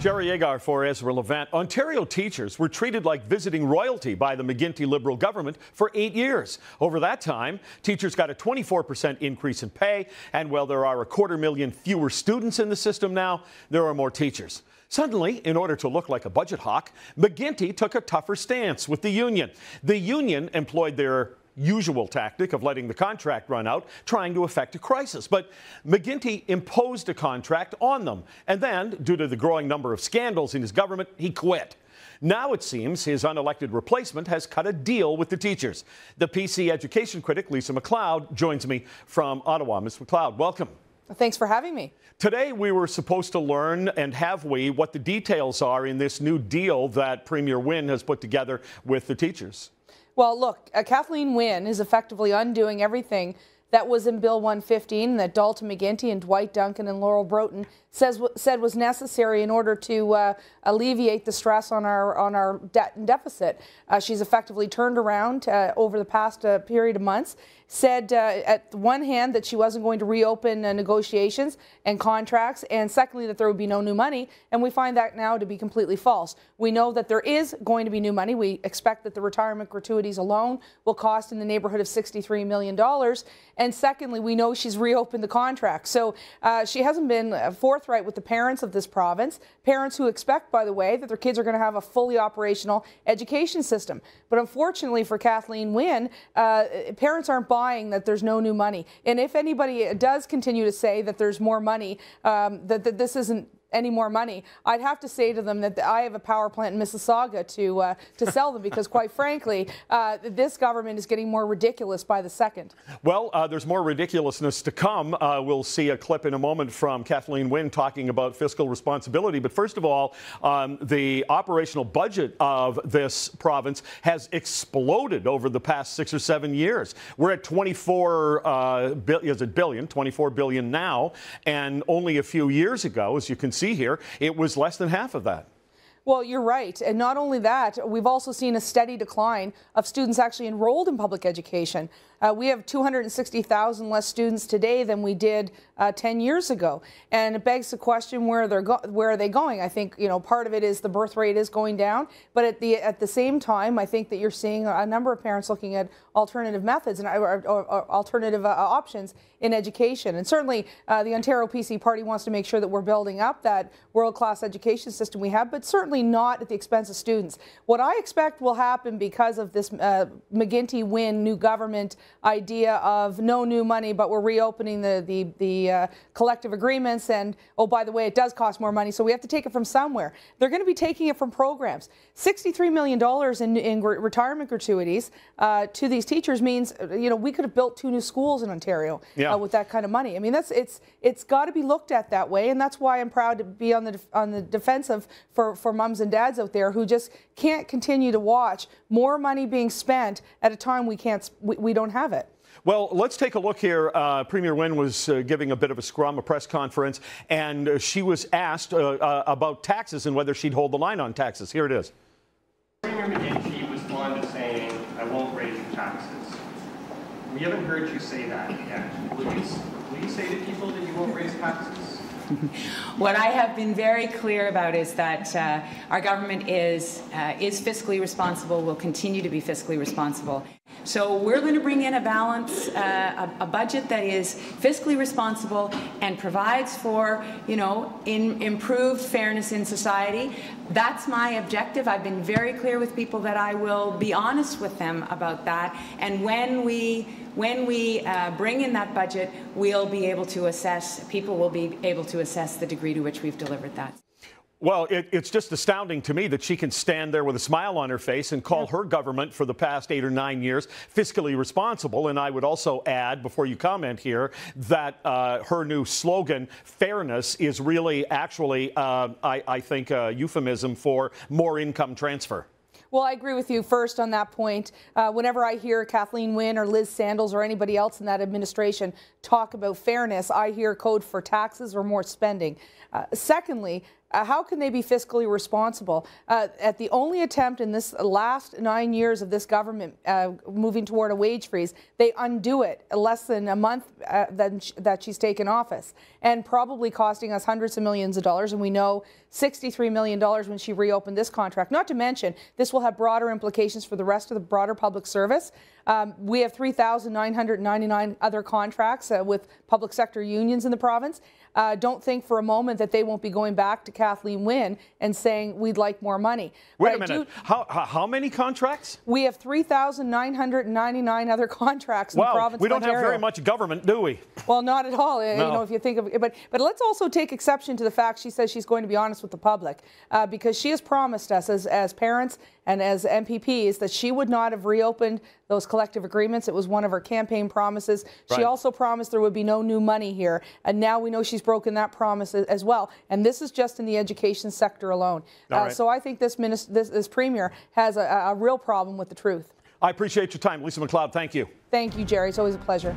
Jerry Agar for Ezra Levant. Ontario teachers were treated like visiting royalty by the McGuinty Liberal government for 8 years. Over that time, teachers got a 24% increase in pay, and while there are 250,000 fewer students in the system now, there are more teachers. Suddenly, in order to look like a budget hawk, McGuinty took a tougher stance with the union. The union employed their usual tactic of letting the contract run out, trying to effect a crisis. But McGuinty imposed a contract on them. And then, due to the growing number of scandals in his government, he quit. Now it seems his unelected replacement has cut a deal with the teachers. The PC education critic, Lisa MacLeod, joins me from Ottawa. Ms. MacLeod, welcome. Thanks for having me. Today we were supposed to learn, and have we, what the details are in this new deal that Premier Wynne has put together with the teachers. Well, look, Kathleen Wynne is effectively undoing everything that was in Bill 115 that Dalton McGuinty and Dwight Duncan and Laurel Broughton said was necessary in order to alleviate the stress on our debt and deficit. She's effectively turned around over the past period of months, said at one hand that she wasn't going to reopen negotiations and contracts, and secondly that there would be no new money, and we find that now to be completely false. We know that there is going to be new money. We expect that the retirement gratuities alone will cost in the neighborhood of $63 million, and secondly, we know she's reopened the contract. So she hasn't been forthright with the parents of this province, parents who expect, by the way, that their kids are going to have a fully operational education system. But unfortunately for Kathleen Wynne, parents aren't buying that there's no new money. And if anybody does continue to say that there's more money, that this isn't any more money, I'd have to say to them that I have a power plant in Mississauga to sell them, because quite frankly, this government is getting more ridiculous by the second. Well, there's more ridiculousness to come. We'll see a clip in a moment from Kathleen Wynne talking about fiscal responsibility. But first of all, the operational budget of this province has exploded over the past 6 or 7 years. We're at 24 billion now, and only a few years ago, as you can see here, it was less than half of that. Well, you're right. And not only that, we've also seen a steady decline of students actually enrolled in public education. We have 260,000 less students today than we did 10 years ago. And it begs the question, where are they going? I think, part of it is the birth rate is going down. But at the same time, I think that you're seeing a number of parents looking at alternative methods and or alternative options in education. And certainly the Ontario PC Party wants to make sure that we're building up that world-class education system we have, but certainly not at the expense of students. What I expect will happen because of this McGuinty-Wynne new government idea of no new money, but we're reopening the collective agreements, and oh, by the way, it does cost more money, so we have to take it from somewhere. They're going to be taking it from programs. $63 million in retirement gratuities to these teachers means, we could have built 2 new schools in Ontario with that kind of money. I mean, it's got to be looked at that way, and that's why I'm proud to be on the defensive for mums and dads out there who just can't continue to watch more money being spent at a time we don't have it. Well, let's take a look here. Premier Wynne was giving a bit of a scrum, a press conference, and she was asked about taxes and whether she'd hold the line on taxes. Here it is. Premier McGuinty was fond of saying, "I won't raise your taxes." We haven't heard you say that yet. Will you say to people that you won't raise taxes? What I have been very clear about is that our government is fiscally responsible, will continue to be fiscally responsible. So we're going to bring in a balance, a budget that is fiscally responsible and provides for, improved fairness in society. That's my objective. I've been very clear with people that I will be honest with them about that. And when we bring in that budget, we'll be able to assess, people will be able to assess the degree to which we've delivered that. Well, it's just astounding to me that she can stand there with a smile on her face and call her government for the past 8 or 9 years fiscally responsible. And I would also add, before you comment here, that her new slogan, fairness, is really actually, I think, a euphemism for more income transfer. Well, I agree with you first on that point. Whenever I hear Kathleen Wynne or Liz Sandals or anybody else in that administration talk about fairness, I hear code for taxes or more spending. Secondly, How can they be fiscally responsible? At the only attempt in this last 9 years of this government moving toward a wage freeze, they undo it less than a month that she's taken office, and probably costing us hundreds of millions of dollars. And we know $63 million when she reopened this contract. Not to mention, this will have broader implications for the rest of the broader public service. We have 3,999 other contracts with public sector unions in the province. Don't think for a moment that they won't be going back to Kathleen Wynne and saying we'd like more money. Wait a minute. How many contracts? We have 3,999 other contracts in the province of Ontario. We don't have very much government, do we? Well, not at all. No. You know, if you think of it, but let's also take exception to the fact she says she's going to be honest with the public, because she has promised us as parents and as MPPs that she would not have reopened those collective agreements. It was one of her campaign promises. Right. She also promised there would be no new money here, and now we know she's broken that promise as well. And this is just in the education sector alone. Right. So I think this Premier has a real problem with the truth. I appreciate your time. Lisa MacLeod, thank you. Thank you, Jerry. It's always a pleasure.